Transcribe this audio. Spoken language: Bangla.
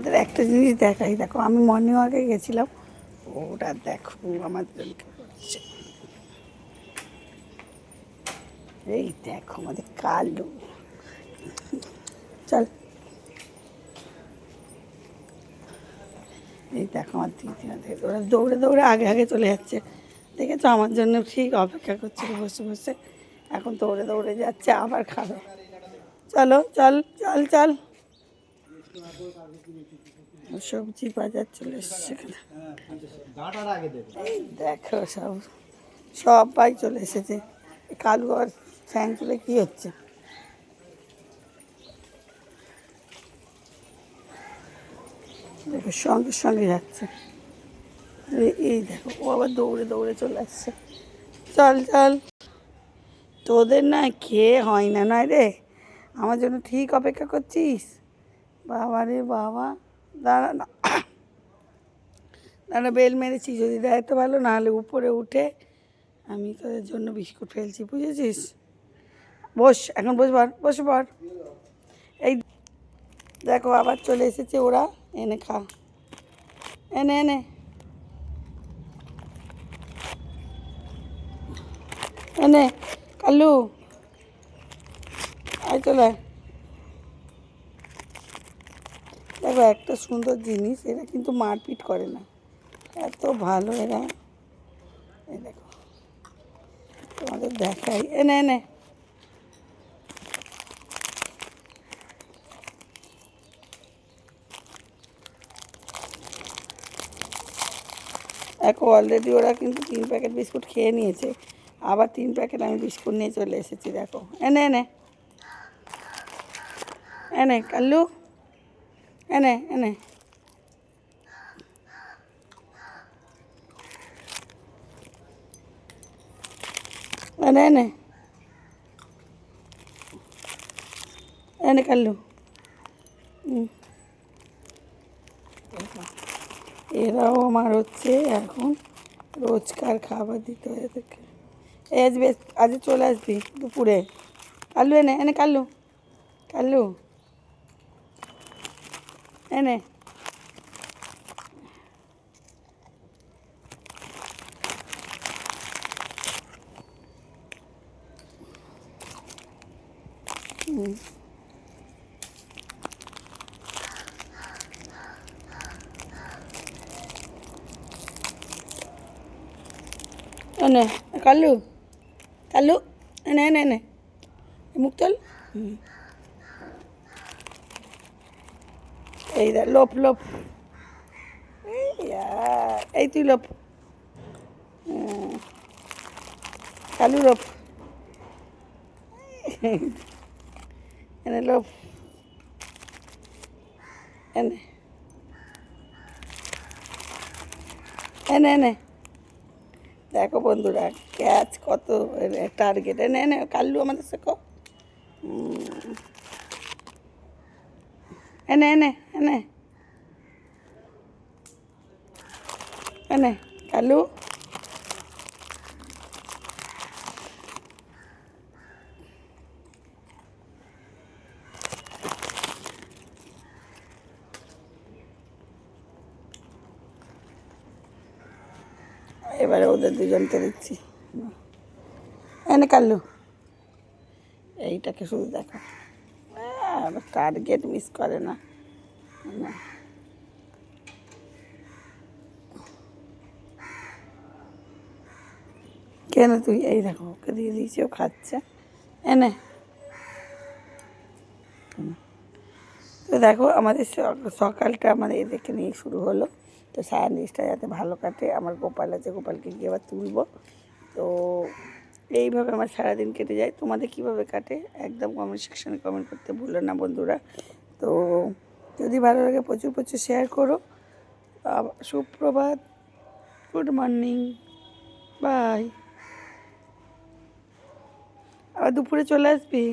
তোমাদের একটা জিনিস দেখাই, দেখো আমি মর্নিং ওয়াকে গেছিলাম, ওরা দেখো আমাদেরকে করছে, এই দেখো আমাদের কালু, চল এই দেখো আমার দিদিনাদের, ওরা দৌড়ে দৌড়ে আগে আগে চলে যাচ্ছে, দেখেছো আমার জন্য ঠিক অপেক্ষা করছিল বসে বসে, এখন দৌড়ে দৌড়ে যাচ্ছে আবার খাবে। চলো চল চল চল, সবজি বাজার চলে এসছে সেখানে, এই দেখো সব সবাই চলে এসেছে। কালু আর ফ্যান তুলে কী হচ্ছে, দেখো সঙ্গে সঙ্গে যাচ্ছে, এই দেখো ও আবার দৌড়ে দৌড়ে চলে আসছে। চল চল, তোদের না খেয়ে হয় না নয় রে, আমার জন্য ঠিক অপেক্ষা করছিস, বাবা রে বাবা, দাঁড়া না দাঁড়া, বেল মেরেছি, যদি দেয় তো ভালো, নাহলে উপরে উঠে আমি তোদের জন্য বিস্কুট ফেলছি, বুঝেছিস? বস, এখন বসবার, বসে পর, এই দেখো আবার চলে এসেছে ওরা, এনে খা, এনে এনে এনে, কালু আয় চলে। দেখো একটা সুন্দর জিনিস, এরা কিন্তু মারপিট করে না, এত ভালো এরা, এই দেখো তোমাদের দেখাই, এনে এনে, দেখো অলরেডি ওরা কিন্তু 3 প্যাকেট বিস্কুট খেয়ে নিয়েছে, আবার 3 প্যাকেট আমি বিস্কুট নিয়ে চলে এসেছি, দেখো এনে এনে এনে কাল্লু, এনে এনে, এনে এনে এনে কাল্লু, এরাও আমার হচ্ছে এখন রোজকার খাবার দিতে হয় এদেরকে। এই আসবে, আজ চলে আসবি দুপুরে, কাল্লু এনে এনে কাল্লু, কাল্লু এনে, এনে কাল্লু, কাল্লু এনে এনে এনে, মুখ চল, এই দেখ লোপ লোপ, এই তুই লোপ, কালু লোপ, এনে লোপ, এনে এনে এনে, দেখো বন্ধুরা ক্যাচ কত টার্গেট, এনে এনে কাল্লু আমাদের শেখো, এনে এনে এনে এনে কাল্লু, এবারে ওদের দুজনকে দিচ্ছি, এনে কাল্লু, এইটাকে শুধু দেখো, টার্গেট মিস করে না, কেন তুই, এই দেখো ওকে দিয়ে দিয়েছি, ও খাচ্ছে, এনে, তো দেখো আমাদের সকালটা আমাদের এদেরকে নিয়ে শুরু হলো, তো স্যান্ডউইচটা যাতে ভালো কাটে, আমার গোপাল আছে, গোপালকে গিয়ে আবার তুলবো, তো এইভাবে আমার সারাদিন কেটে যায়। তোমাদের কীভাবে কাটে একদম কমেন্ট সেকশনে কমেন্ট করতে ভুলো না বন্ধুরা। তো যদি ভালো লাগে প্রচুর প্রচুর শেয়ার করো। সুপ্রভাত, গুড মর্নিং, বাই, আবার দুপুরে চলে আসবি।